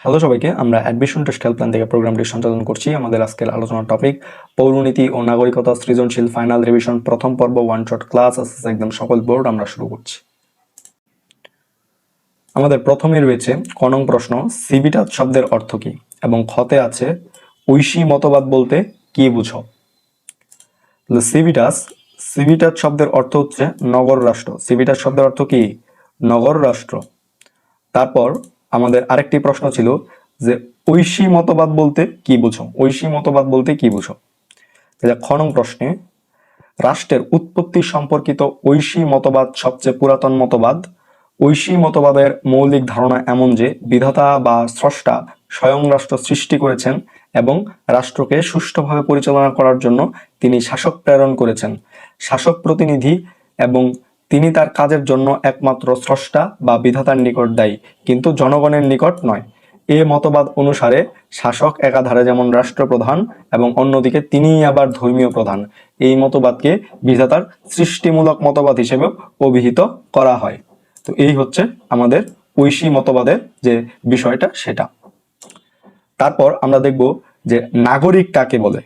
Hello সবাইকে, আমরা admission test helpline থেকে প্রোগ্রামটি সঞ্চালন করছি। আমাদের আজকের আলোচনার টপিক পৌরনীতি ও নাগরিকতা সৃজনশীল ফাইনাল রিভিশন প্রথম পর্ব ওয়ান শট ক্লাস একদম সকল বোর্ড। আমরা শুরু করছি। আমাদের প্রথমে রয়েছে ক নং প্রশ্ন, সিভিটাস শব্দের অর্থ কি, এবং খতে আছে ঐশী মতবাদ বলতে কি বুঝো। সিভিটাস সিভিটাস শব্দের অর্থ হচ্ছে নগর রাষ্ট্র। সিভিটাস শব্দের অর্থ কি? নগর রাষ্ট্র। তারপর আমাদের আরেকটি প্রশ্ন ছিল যে ঐশী মতবাদ বলতে কি বুঝো। ঐশী মতবাদ বলতে কি বুঝো? খ নং প্রশ্নে রাষ্ট্রের উৎপত্তি সম্পর্কিত ঐশী মতবাদ সবচেয়ে পুরাতন মতবাদ। ঐশী মতবাদের মৌলিক ধারণা এমন যে বিধাতা বা স্রষ্টা স্বয়ং রাষ্ট্র সৃষ্টি করেছেন এবং রাষ্ট্রকে সুষ্ঠুভাবে পরিচালনা করার জন্য তিনি শাসক প্রেরণ করেছেন। শাসক প্রতিনিধি এবং তিনি তার কাজের জন্য একমাত্র স্রষ্টা বা বিধাতার নিকট দায়ী, কিন্তু জনগণের নিকট নয়। এ মতবাদ অনুসারে শাসক একাধারে যেমন রাষ্ট্রপ্রধান এবং অন্যদিকে তিনিই আবার ধর্মীয় প্রধান। এই মতবাদকে বিধাতার সৃষ্টিমূলক মতবাদ হিসেবে অভিহিত করা হয়। তো এই হচ্ছে আমাদের ঐশী মতবাদের যে বিষয়টা সেটা। তারপর আমরা দেখব যে নাগরিক কাকে বলে।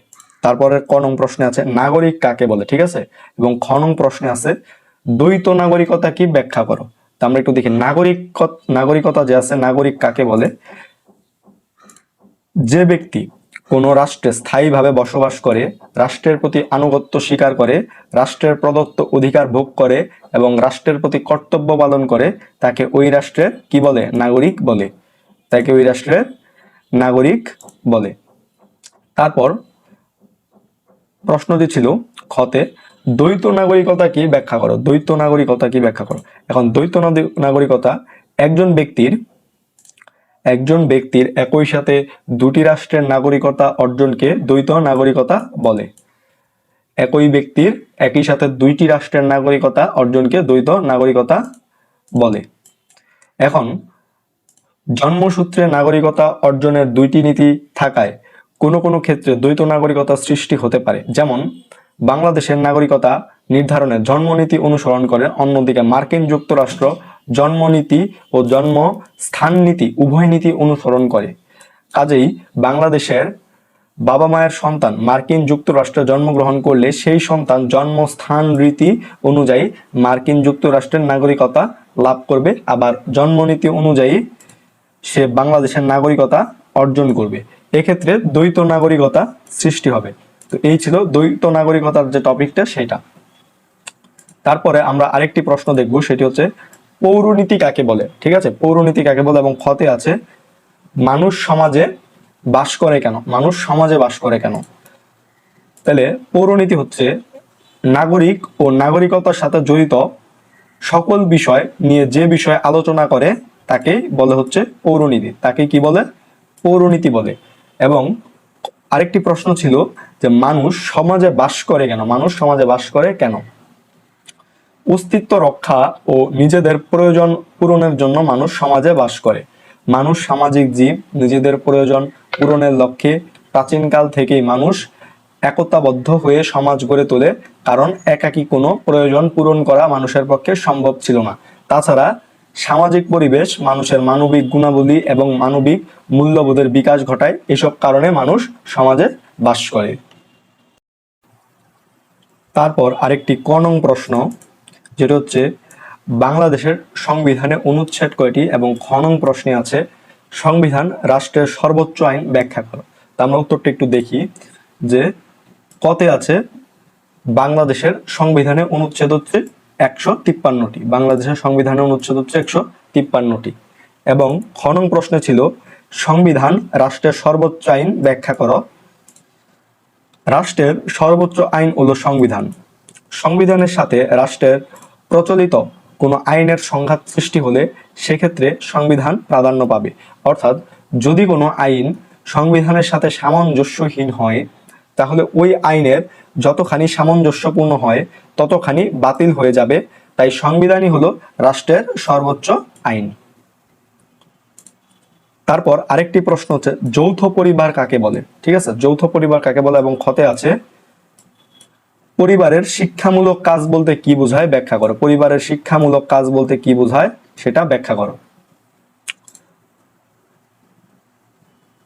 তারপরে ক নং প্রশ্নে আছে নাগরিক কাকে বলে, ঠিক আছে। এবং খ নং প্রশ্নে আছে দ্বৈত নাগরিকতা কি ব্যাখ্যা করো। তো আমরা একটু দেখি নাগরিকতা যে আছে, নাগরিক কাকে বলে? যে ব্যক্তি কোনো রাষ্ট্রে স্থায়ীভাবে বসবাস করে, রাষ্ট্রের প্রতি আনুগত্য স্বীকার করে, রাষ্ট্রের প্রদত্ত অধিকার ভোগ করে এবং রাষ্ট্রের প্রতি কর্তব্য পালন করে, তাকে ওই রাষ্ট্রের কি বলে? নাগরিক বলে। তাকে ওই রাষ্ট্রের নাগরিক বলে। তারপর প্রশ্নটি ছিল খতে দ্বৈত নাগরিকতা কি ব্যাখ্যা করো। দ্বৈত নাগরিকতা কি ব্যাখ্যা করো। এখন দ্বৈত নাগরিকতা একজন ব্যক্তির একই সাথে দুটি রাষ্ট্রের নাগরিকতা অর্জনকে দ্বৈত নাগরিকতা বলে। একই ব্যক্তির একই সাথে দুইটি রাষ্ট্রের নাগরিকতা অর্জনকে দ্বৈত নাগরিকতা বলে। এখন জন্মসূত্রে নাগরিকতা অর্জনের দুইটি নীতি থাকায় কোনো কোনো ক্ষেত্রে দ্বৈত নাগরিকতা সৃষ্টি হতে পারে। যেমন বাংলাদেশের নাগরিকতা নির্ধারণে জন্মনীতি অনুসরণ করে, অন্যদিকে মার্কিন যুক্তরাষ্ট্র জন্মনীতি ও জন্মস্থান নীতি উভয় নীতি অনুসরণ করে। কাজেই বাংলাদেশের বাবা মায়ের সন্তান মার্কিন যুক্তরাষ্ট্রে জন্মগ্রহণ করলে সেই সন্তান জন্মস্থান রীতি অনুযায়ী মার্কিন যুক্তরাষ্ট্রের নাগরিকতা লাভ করবে, আবার জন্মনীতি অনুযায়ী সে বাংলাদেশের নাগরিকতা অর্জন করবে। এক্ষেত্রে দ্বৈত নাগরিকতা সৃষ্টি হবে। তো এই ছিল দ্বৈত নাগরিকতার যে টপিকটা সেটা। তারপরে আমরা আরেকটি প্রশ্ন দেখব, সেটি হচ্ছে পৌরনীতি কাকে বলে। ঠিক আছে, পৌরনীতি কাকে বলে এবং খতে আছে মানুষ সমাজে বাস করে কেন। মানুষ সমাজে বাস করে কেন। তাহলে পৌরনীতি হচ্ছে নাগরিক ও নাগরিকতার সাথে জড়িত সকল বিষয় নিয়ে যে বিষয় আলোচনা করে তাকে বলে হচ্ছে পৌরনীতি। তাকে কি বলে? পৌরনীতি বলে। এবং আরেকটি প্রশ্ন ছিল যে মানুষ সমাজে বাস করে কেন। মানুষ সমাজে বাস করে কেন? অস্তিত্ব রক্ষা ও নিজেদের প্রয়োজন পূরণের জন্য মানুষ সমাজে বাস করে। মানুষ সামাজিক জীব। নিজেদের প্রয়োজন পূরণের লক্ষ্যে প্রাচীনকাল থেকেই মানুষ একতাবদ্ধ হয়ে সমাজ গড়ে তোলে, কারণ একাকী কোনো প্রয়োজন পূরণ করা মানুষের পক্ষে সম্ভব ছিল না। তাছাড়া সামাজিক পরিবেশ মানুষের মানবিক গুণাবলী এবং মানবিক মূল্যবোধের বিকাশ ঘটায়। এসব কারণে মানুষ সমাজে বাস করে। তারপর আরেকটি ক নং প্রশ্ন, যেটা হচ্ছে বাংলাদেশের সংবিধানে অনুচ্ছেদ কয়টি, এবং খ নং প্রশ্নে আছে সংবিধান রাষ্ট্রের সর্বোচ্চ আইন ব্যাখ্যা করো। তা আমরা উত্তরটা একটু দেখি যে কতে আছে বাংলাদেশের সংবিধানে অনুচ্ছেদ হচ্ছে 153টি। বাংলাদেশের সংবিধানে অনুচ্ছেদ হচ্ছে 153টি। এবং খ নং প্রশ্নে ছিল সংবিধান রাষ্ট্রের সর্বোচ্চ আইন ব্যাখ্যা করো। রাষ্ট্রের সর্বোচ্চ আইন হলো সংবিধান। সংবিধানের সাথে রাষ্ট্রের প্রচলিত কোনো আইনের সংঘাত সৃষ্টি হলে সেক্ষেত্রে সংবিধান প্রাধান্য পাবে। অর্থাৎ যদি কোনো আইন সংবিধানের সাথে সামঞ্জস্যহীন হয় তাহলে ওই আইনের যতখানি সামঞ্জস্যপূর্ণ হয় ততখানি বাতিল হয়ে যাবে। তাই সংবিধানই হলো রাষ্ট্রের সর্বোচ্চ আইন। তারপর আরেকটি প্রশ্ন হচ্ছে যৌথ পরিবার কাকে বলে। ঠিক আছে, যৌথ পরিবার কাকে বলে এবং খতে আছে পরিবারের শিক্ষামূলক কাজ বলতে কি বোঝায় ব্যাখ্যা করো। পরিবারের শিক্ষামূলক কাজ বলতে কি বোঝায় সেটা ব্যাখ্যা করো।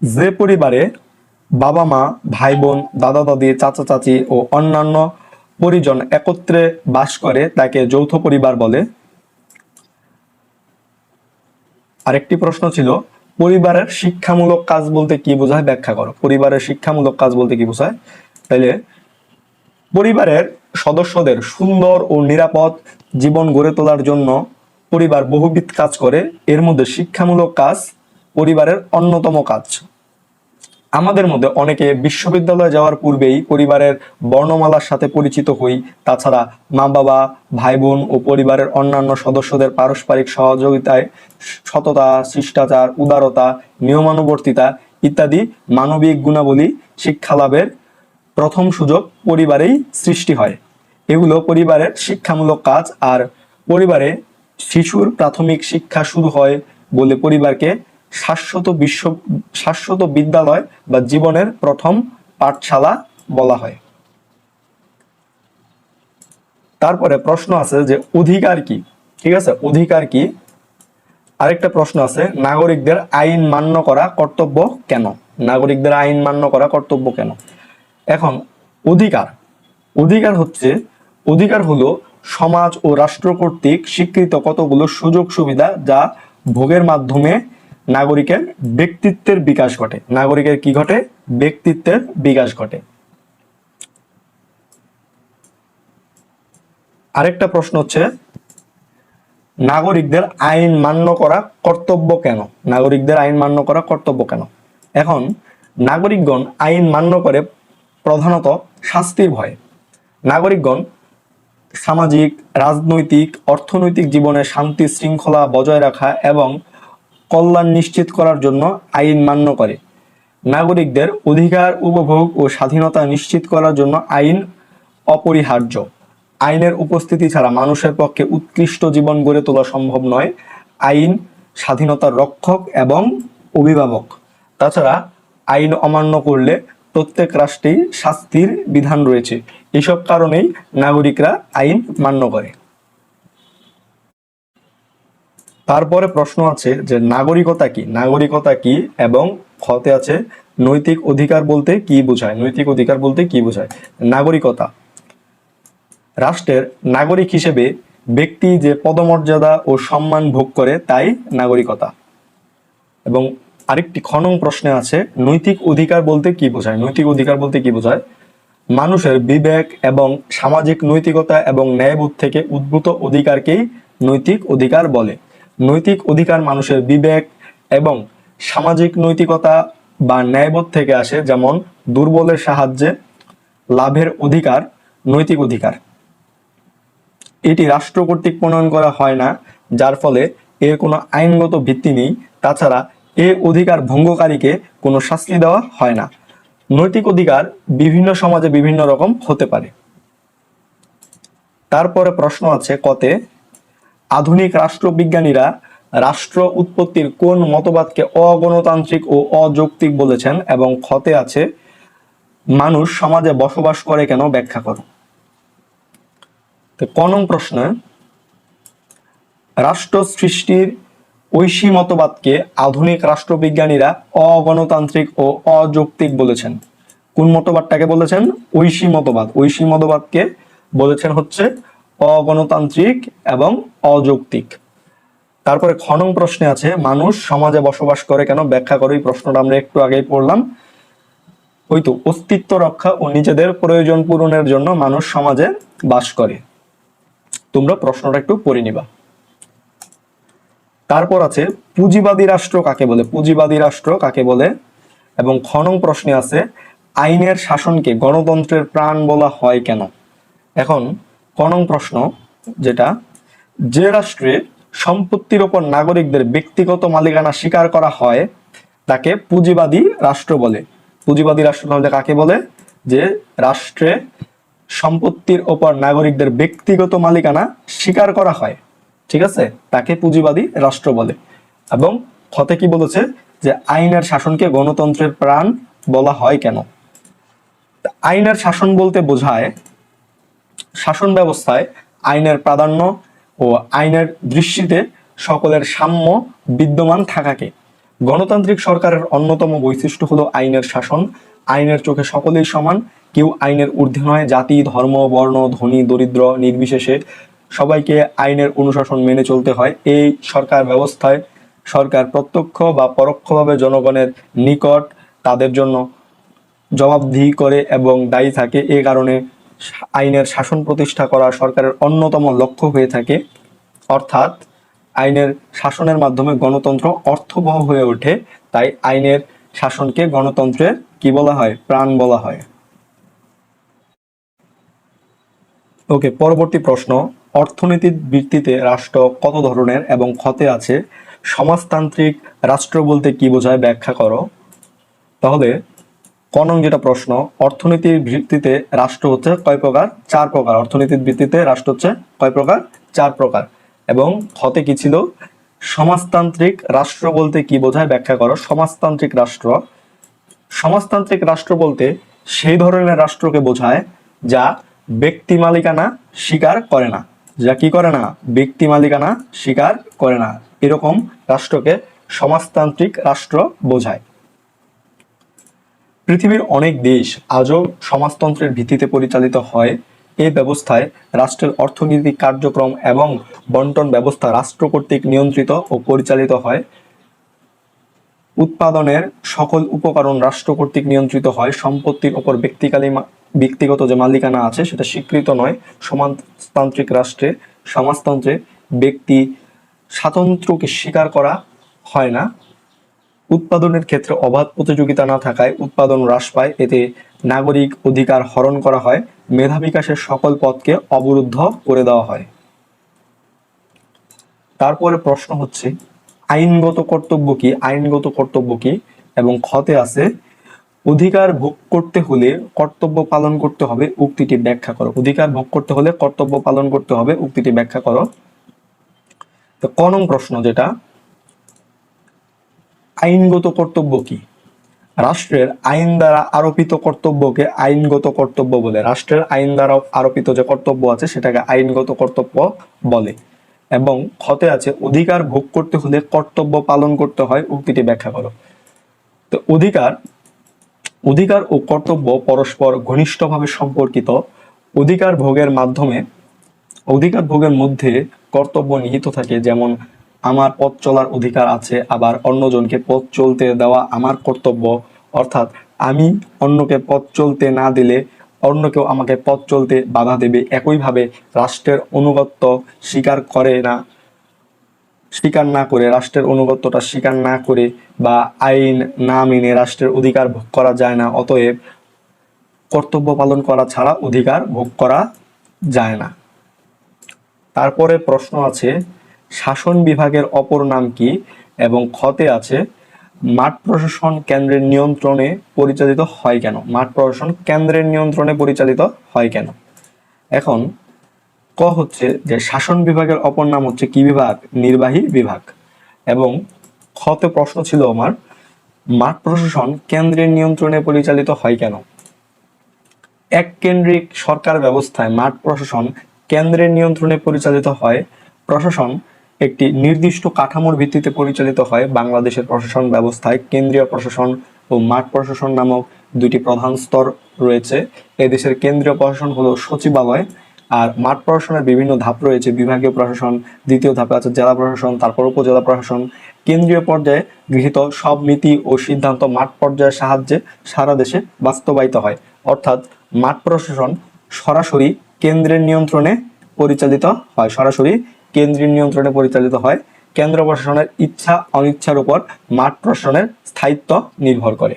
যে পরিবারে বাবা মা, ভাই বোন, দাদা দাদি, চাচা চাচি ও অন্যান্য পরিজন একত্রে বাস করে তাকে যৌথ পরিবার বলে। আরেকটি প্রশ্ন ছিল, পরিবারের শিক্ষামূলক কাজ বলতে কি বোঝায়, ব্যাখ্যা করো। পরিবারের শিক্ষামূলক কাজ বলতে কি বোঝায়? তাহলে পরিবারের সদস্যদের সুন্দর ও নিরাপদ জীবন গড়ে তোলার জন্য পরিবার বহুবিধ কাজ করে, এর মধ্যে শিক্ষামূলক কাজ পরিবারের অন্যতম কাজ। আমাদের মধ্যে অনেকে বিশ্ববিদ্যালয়ে যাওয়ার পূর্বেই পরিবারের বর্ণমালার সাথে পরিচিত হই। তাছাড়া মা বাবা, ভাই বোন ও পরিবারের অন্যান্য সদস্যদের পারস্পরিক সহযোগিতায় সততা, শিষ্টাচার, উদারতা, নিয়মানুবর্তিতা ইত্যাদি মানবিক গুণাবলী শিক্ষা লাভের প্রথম সুযোগ পরিবারেই সৃষ্টি হয়। এগুলো পরিবারের শিক্ষামূলক কাজ। আর পরিবারে শিশুর প্রাথমিক শিক্ষা শুরু হয় বলে পরিবারকে শাশ্বত বিদ্যালয় বা জীবনের প্রথম পাঠশালা বলা হয়। তারপরে প্রশ্ন আছে যে অধিকার কি, ঠিক আছে, অধিকার কি। আরেকটা প্রশ্ন আছে, নাগরিকদের আইন মান্য করা কর্তব্য কেন? নাগরিকদের আইন মান্য করা কর্তব্য কেন? এখন অধিকার, অধিকার হলো সমাজ ও রাষ্ট্র কর্তৃক স্বীকৃত কতগুলো সুযোগ সুবিধা যা ভোগের মাধ্যমে নাগরিকের ব্যক্তিত্বের বিকাশ ঘটে। নাগরিকের কি ঘটে? ব্যক্তিত্বের বিকাশ ঘটে। আরেকটা প্রশ্ন হচ্ছে, নাগরিকদের আইন মান্য করা কর্তব্য কেন? নাগরিকদের আইন মান্য করা কর্তব্য কেন? এখন নাগরিকগণ আইন মান্য করে প্রধানত শাস্তির ভয়ে। নাগরিকগণ সামাজিক, রাজনৈতিক, অর্থনৈতিক জীবনে শান্তি শৃঙ্খলা বজায় রাখা এবং কল্যাণ নিশ্চিত করার জন্য আইন মান্য করে। নাগরিকদের অধিকার উপভোগ ও স্বাধীনতা নিশ্চিত করার জন্য আইন অপরিহার্য। আইনের উপস্থিতি ছাড়া মানুষের পক্ষে উৎকৃষ্ট জীবন গড়ে তোলা সম্ভব নয়। আইন স্বাধীনতার রক্ষক এবং অভিভাবক। তাছাড়া আইন অমান্য করলে প্রত্যেক রাষ্ট্রেই শাস্তির বিধান রয়েছে। এসব কারণেই নাগরিকরা আইন মান্য করে। তারপরে প্রশ্ন আছে যে নাগরিকতা কি? নাগরিকতা কি এবং খতে আছে নৈতিক অধিকার বলতে কি বোঝায়? নৈতিক অধিকার বলতে কি বোঝায়? নাগরিকতা, রাষ্ট্রের নাগরিক হিসেবে ব্যক্তি যে পদমর্যাদা ও সম্মান ভোগ করে তাই নাগরিকতা। এবং আরেকটি খনন প্রশ্নে আছে নৈতিক অধিকার বলতে কি বোঝায়? নৈতিক অধিকার বলতে কি বোঝায়? মানুষের বিবেক এবং সামাজিক নৈতিকতা এবং ন্যায়বোধ থেকে উদ্ভূত অধিকারকেই নৈতিক অধিকার বলে। নৈতিক অধিকার মানুষের বিবেক এবং সামাজিক নৈতিকতা বা ন্যায়বোধ থেকে আসে, যেমন দুর্বলের সাহায্যে লাভের অধিকার নৈতিক অধিকার। এটি রাষ্ট্র কর্তৃক প্রণয়ন করা হয় না, যার ফলে এর কোনো আইনগত ভিত্তি নেই। তাছাড়া এর অধিকার ভঙ্গকারীকে কোনো শাস্তি দেওয়া হয় না। নৈতিক অধিকার বিভিন্ন সমাজে বিভিন্ন রকম হতে পারে। তারপরে প্রশ্ন আছে কতে, আধুনিক রাষ্ট্রবিজ্ঞানীরা রাষ্ট্র উৎপত্তির কোন মতবাদকে অগণতান্ত্রিক ও অযৌক্তিক বলেছেন? এবং খতে আছে মানুষ সমাজে বসবাস করে কেন, ব্যাখ্যা করো। তো ক নং প্রশ্নে রাষ্ট্র সৃষ্টির ঐশী মতবাদকে আধুনিক রাষ্ট্রবিজ্ঞানীরা অগণতান্ত্রিক ও অযৌক্তিক বলেছেন। কোন মতবাদটাকে বলেছেন? ঐশী মতবাদ। ঐশী মতবাদকে বলেছেন হচ্ছে অগণতান্ত্রিক এবং অযৌক্তিক। তারপরে খ নং প্রশ্নে আছে মানুষ সমাজে বসবাস করে কেন, ব্যাখ্যা করো। এই প্রশ্নটা আমরা একটু আগেই পড়লাম। ওই তো, অস্তিত্ব রক্ষা ও নিজেদের প্রয়োজন পূরণের জন্য মানুষ সমাজে বাস করে। তোমরা প্রশ্নটা একটু পড়ে নিবা। তারপর আছে পুঁজিবাদী রাষ্ট্র কাকে বলে? পুঁজিবাদী রাষ্ট্র কাকে বলে? এবং খ নং প্রশ্নে আছে আইনের শাসনকে গণতন্ত্রের প্রাণ বলা হয় কেন? এখন ক নং প্রশ্ন, যেটা যে রাষ্ট্রে সম্পত্তির ওপর নাগরিকদের ব্যক্তিগত মালিকানা স্বীকার করা হয় তাকে পুঁজিবাদী রাষ্ট্র বলে। পুঁজিবাদী রাষ্ট্র তাহলে কাকে বলে? যে রাষ্ট্রে সম্পত্তির ওপর নাগরিকদের ব্যক্তিগত মালিকানা স্বীকার করা হয়, ঠিক আছে, তাকে পুঁজিবাদী রাষ্ট্র বলে। এবং খতে কি বলেছে যে আইনের শাসনকে গণতন্ত্রের প্রাণ বলা হয় কেন? আইনের শাসন বলতে বোঝায় শাসন ব্যবস্থায় আইনের প্রাধান্য ও আইনের দৃষ্টিতে সকলের সাম্য বিদ্যমান থাকাকে। গণতান্ত্রিক সরকারের অন্যতম বৈশিষ্ট্য হলো আইনের শাসন। আইনের চোখে সকলেই সমান, কেউ আইনের ঊর্ধ্বে নয়। জাতি, ধর্ম, বর্ণ, ধনী, দরিদ্র নির্বিশেষে সবাইকে আইনের অনুশাসন মেনে চলতে হয়। এই সরকার ব্যবস্থায় সরকার প্রত্যক্ষ বা পরোক্ষভাবে জনগণের নিকট তাদের জন্য জবাবদিহি করে এবং দায়ী থাকে। এ কারণে আইনের শাসন প্রতিষ্ঠা করা সরকারের অন্যতম লক্ষ্য হয়ে থাকে। অর্থাৎ আইনের শাসনের মাধ্যমে গণতন্ত্র অর্থবহ হয়ে ওঠে। তাই আইনের শাসনকে গণতন্ত্রের কি বলা হয়? প্রাণ বলা হয়। ওকে, পরবর্তী প্রশ্ন, অর্থনীতির ভিত্তিতে রাষ্ট্র কত ধরনের এবং ক্ষতে আছে? সমাজতান্ত্রিক রাষ্ট্র বলতে কি বোঝায় ব্যাখ্যা করো। তাহলে ক নং যেটা প্রশ্ন, অর্থনীতির ভিত্তিতে রাষ্ট্র হচ্ছে কয় প্রকার? 4 প্রকার। অর্থনীতির ভিত্তিতে রাষ্ট্র হচ্ছে কয় প্রকার? 4 প্রকার। এবং ক্ষতে কি ছিল? সমাজতান্ত্রিক রাষ্ট্র বলতে কি বোঝায় ব্যাখ্যা করো। সমাজতান্ত্রিক রাষ্ট্র, সমাজতান্ত্রিক রাষ্ট্র বলতে সেই ধরনের রাষ্ট্রকে বোঝায় যা ব্যক্তি মালিকানা স্বীকার করে না। যা কি করে না? ব্যক্তি মালিকানা স্বীকার করে না। এরকম রাষ্ট্রকে সমাজতান্ত্রিক রাষ্ট্র বোঝায়। পৃথিবীর অনেক দেশ আজও সমাজতন্ত্রের ভিত্তিতে পরিচালিত হয়। এই ব্যবস্থায় রাষ্ট্রের অর্থনৈতিক কার্যক্রম এবং বন্টন ব্যবস্থা রাষ্ট্র কর্তৃক নিয়ন্ত্রিত ও পরিচালিত হয়। উৎপাদনের সকল উপকরণ রাষ্ট্র কর্তৃক নিয়ন্ত্রিত হয়। সম্পত্তির ওপর ব্যক্তিগত যে মালিকানা আছে সেটা স্বীকৃত নয়। সমাজতান্ত্রিক রাষ্ট্রে, সমাজতন্ত্রে ব্যক্তি স্বাতন্ত্র্যকে স্বীকার করা হয় না। উৎপাদনের ক্ষেত্রে অবাধ প্রতিযোগিতা না থাকায় উৎপাদন হ্রাস পায়। এতে নাগরিক অধিকার হরণ করা হয়। মেধা বিকাশের সকল পথকে অবরুদ্ধ করে দেওয়া হয়। তারপরে প্রশ্ন হচ্ছে আইনগত কর্তব্য কি? আইনগত কর্তব্য কি? এবং ক্ষতে আছে অধিকার ভোগ করতে হলে কর্তব্য পালন করতে হবে, উক্তিটি ব্যাখ্যা করো। অধিকার ভোগ করতে হলে কর্তব্য পালন করতে হবে, উক্তিটি ব্যাখ্যা করো। তো ক নং প্রশ্ন যেটা, আইনগত কর্তব্য কি? রাষ্ট্রের আইন দ্বারা আরোপিত কর্তব্যকে আইনগত কর্তব্য বলে। রাষ্ট্রের আইন দ্বারা আরোপিত যে কর্তব্য আছে সেটাকে আইনগত কর্তব্য বলে। এবং ক্ষতে আছে অধিকার ভোগ করতে হলে কর্তব্য পালন করতে হয়, উক্তিটি ব্যাখ্যা করো। তো অধিকার ও কর্তব্য পরস্পর ঘনিষ্ঠভাবে সম্পর্কিত। অধিকার ভোগের মাধ্যমে, অধিকার ভোগের মধ্যে কর্তব্য নিহিত থাকে। যেমন আমার পথ চলার অধিকার আছে, আবার অন্যজনকে পথ চলতে দেওয়া আমার কর্তব্য। অর্থাৎ আমি অন্যকে পথ চলতে না দিলে অন্য কেউ আমাকে পথ চলতে বাধা দেবে। একইভাবে রাষ্ট্রের আনুগত্য স্বীকার না করে, রাষ্ট্রের আনুগত্যটা স্বীকার না করে বা আইন না মেনে রাষ্ট্রের অধিকার ভোগ করা যায় না। অতএব কর্তব্য পালন করা ছাড়া অধিকার ভোগ করা যায় না। তারপরে প্রশ্ন আছে শাসন বিভাগের অপর নাম কি? এবং ক্ষতে আছে মাঠ প্রশাসন কেন্দ্রের নিয়ন্ত্রণে পরিচালিত হয় কেন? মাঠ প্রশাসন কেন্দ্রের নিয়ন্ত্রণে পরিচালিত হয় কেন? এখন ক হচ্ছে যে শাসন বিভাগের অপর নাম হচ্ছে কি বিভাগ? নির্বাহী বিভাগ। এবং ক্ষতে প্রশ্ন ছিল আমার মাঠ প্রশাসন কেন্দ্রের নিয়ন্ত্রণে পরিচালিত হয় কেন? এক কেন্দ্রিক সরকার ব্যবস্থায় মাঠ প্রশাসন কেন্দ্রের নিয়ন্ত্রণে পরিচালিত হয়। প্রশাসন একটি নির্দিষ্ট কাঠামোর ভিত্তিতে পরিচালিত হয়। বাংলাদেশের প্রশাসন ব্যবস্থায় কেন্দ্রীয় প্রশাসন ও মাঠ প্রশাসন নামক দুটি প্রধান স্তর রয়েছে। এদেশের কেন্দ্রীয় প্রশাসন হলো সচিবালয়, আর মাঠ প্রশাসনের বিভিন্ন ধাপ রয়েছে। বিভাগীয় প্রশাসন, দ্বিতীয় ধাপে আছে জেলা প্রশাসন, তারপর উপজেলা প্রশাসন। কেন্দ্রীয় পর্যায়ে গৃহীত সব নীতি ও সিদ্ধান্ত মাঠ পর্যায়ের সাহায্যে সারা দেশে বাস্তবায়িত হয়। অর্থাৎ মাঠ প্রশাসন সরাসরি কেন্দ্রের নিয়ন্ত্রণে পরিচালিত হয়। সরাসরি কেন্দ্রীয় নিয়ন্ত্রণে পরিচালিত হয়। কেন্দ্র প্রশাসনের ইচ্ছা অনিচ্ছার উপর মাঠ প্রশাসনের স্থায়িত্ব নির্ভর করে।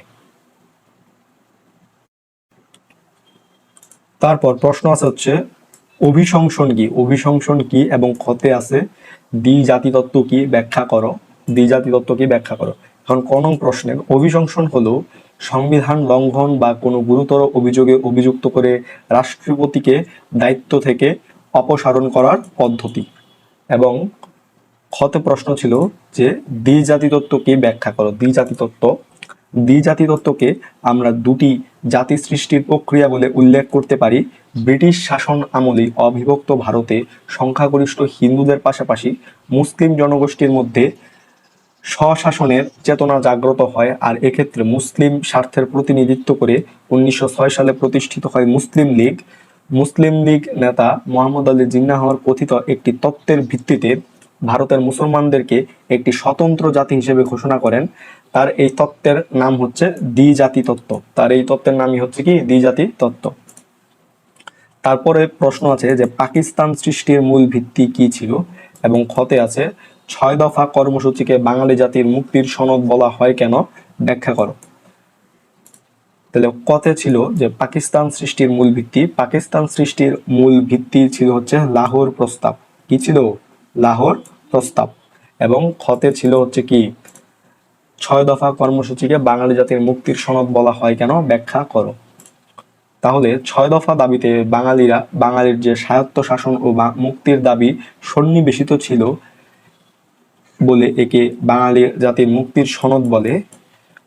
তারপর প্রশ্ন আছে হচ্ছে অভিশংসন কি? অভিশংসন কি? এবং ক্ষতে আছে দ্বিজাতি তত্ত্ব কি? ব্যাখ্যা করো। দ্বিজাতি তত্ত্ব কি? ব্যাখ্যা করো। এখন ক নং প্রশ্নের অভিশংসন হলো সংবিধান লঙ্ঘন বা কোনো গুরুতর অভিযোগে অভিযুক্ত করে রাষ্ট্রপতিকে দায়িত্ব থেকে অপসারণ করার পদ্ধতি। এবং ক্ষতে প্রশ্ন ছিল যে দ্বিজাতি তত্ত্ব কি? ব্যাখ্যা করো। দ্বিজাতি তত্ত্ব, দ্বিজাতি তত্ত্বকে আমরা দুটি জাতি সৃষ্টির প্রক্রিয়া বলে উল্লেখ করতে পারি। ব্রিটিশ শাসন আমলে অবিভক্ত ভারতে সংখ্যাগরিষ্ঠ হিন্দুদের পাশাপাশি মুসলিম জনগোষ্ঠীর মধ্যে স্বশাসনের চেতনা জাগ্রত হয়, আর এক্ষেত্রে মুসলিম স্বার্থের প্রতিনিধিত্ব করে 1906 সালে প্রতিষ্ঠিত হয় মুসলিম লীগ। মুসলিম লীগ নেতা মোহাম্মদ আলী জিন্নাহর কথিত একটি তত্ত্বের ভিত্তিতে ভারতের মুসলমানদেরকে একটি স্বতন্ত্র জাতি হিসেবে ঘোষণা করেন। তার এই তত্ত্বের নাম হচ্ছে দ্বিজাতি তত্ত্ব। তার এই তত্ত্বের নামই হচ্ছে কি দ্বিজাতি তত্ত্ব। তারপরে প্রশ্ন আছে যে পাকিস্তান সৃষ্টির মূল ভিত্তি কি ছিল, এবং খতে আছে 6 দফা কর্মসূচিকে বাঙালি জাতির মুক্তির সনদ বলা হয় কেন, ব্যাখ্যা করো। তাহলে কতে ছিল যে পাকিস্তান সৃষ্টির মূল ভিত্তি, পাকিস্তান সৃষ্টির মূল ভিত্তি ছিল হচ্ছে লাহোর প্রস্তাব। কি ছিল? লাহোর প্রস্তাব। এবং খতে ছিল হচ্ছে কি 6 দফা কর্মসূচিকে বাঙালি জাতির মুক্তির সনদ বলা হয় কেন, ব্যাখ্যা করো। তাহলে 6 দফা দাবিতে বাঙালির যে স্বায়ত্ত শাসন ও মুক্তির দাবি সন্নিবেশিত ছিল বলে একে বাঙালি জাতির মুক্তির সনদ বলে।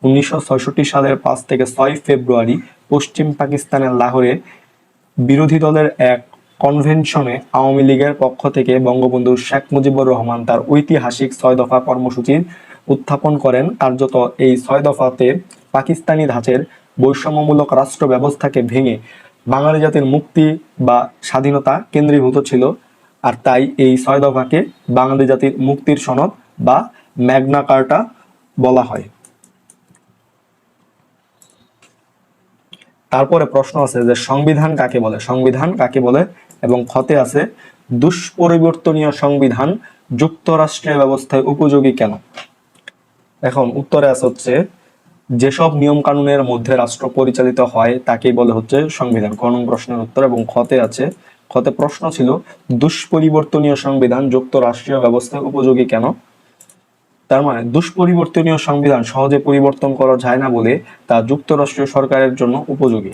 1966 সালের 5 থেকে 6 ফেব্রুয়ারি পশ্চিম পাকিস্তানের লাহোরে বিরোধী দলের এক কনভেনশনে আওয়ামী লীগের পক্ষ থেকে বঙ্গবন্ধু শেখ মুজিবুর রহমান তার ঐতিহাসিক 6 দফা কর্মসূচির উত্থাপন করেন। কার্যত এই 6 দফাতে পাকিস্তানি ধাঁচের বৈষম্যমূলক রাষ্ট্র ব্যবস্থাকে ভেঙে বাঙালি জাতির মুক্তি বা স্বাধীনতা কেন্দ্রীভূত ছিল, আর তাই এই 6 দফাকে বাঙালি জাতির মুক্তির সনদ বা ম্যাগনা কার্টা বলা হয়। তারপরে প্রশ্ন আছে যে সংবিধান কাকে বলে, সংবিধান কাকে বলে, এবং খতে আছে দুষ্পরিবর্তনীয় সংবিধান যুক্তরাষ্ট্রীয় ব্যবস্থায় উপযোগী কেন। এখন উত্তরে আছে হচ্ছে যেসব নিয়ম কানুনের মধ্যে রাষ্ট্র পরিচালিত হয় তাকেই বলে হচ্ছে সংবিধান। ক নং প্রশ্নের উত্তর। এবং খতে আছে, খতে প্রশ্ন ছিল দুষ্পরিবর্তনীয় সংবিধান যুক্তরাষ্ট্রীয় ব্যবস্থায় উপযোগী কেন। তার মানে দুষ্পরিবর্তনীয় সংবিধান সহজে পরিবর্তন করা যায় না বলে তা যুক্তরাষ্ট্রীয় সরকারের জন্য উপযোগী।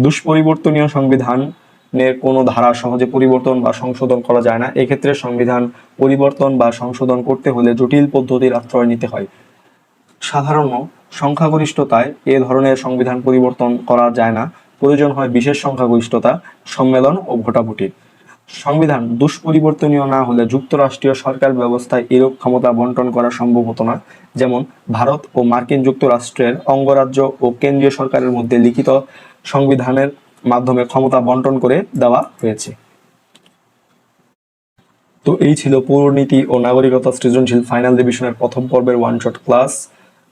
দুষ্পরিবর্তনীয় সংবিধানের কোনো ধারা সহজে পরিবর্তন বা সংশোধন করা যায় না। এক্ষেত্রে সংবিধান পরিবর্তন বা সংশোধন করতে হলে জটিল পদ্ধতির আশ্রয় নিতে হয়। সাধারণ সংখ্যাগরিষ্ঠতায় এ ধরনের সংবিধান পরিবর্তন করা যায় না, প্রয়োজন হয় বিশেষ সংখ্যাগরিষ্ঠতা, সম্মেলন ও ভোটাভুটির। সংবিধান দুষ্পরিবর্তনীয় না হলে যুক্তরাষ্ট্রীয় সরকার ব্যবস্থায় এরূপ ক্ষমতা বন্টন করা সম্ভব হতো না। যেমন ভারত ও মার্কিন যুক্তরাষ্ট্রের অঙ্গরাজ্য ও কেন্দ্রীয় সরকারের মধ্যে লিখিত সংবিধানের মাধ্যমে ক্ষমতা বন্টন করে দেওয়া হয়েছে। তো এই ছিল পৌরনীতি ও নাগরিকতা সৃজনশীল ফাইনাল ডিভিশনের প্রথম পর্বের ওয়ান শট ক্লাস।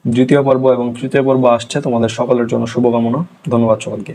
দ্বিতীয় পর্ব এবং তৃতীয় পর্ব আসছে, তোমাদের সকলের জন্য শুভকামনা। ধন্যবাদ সকলকে।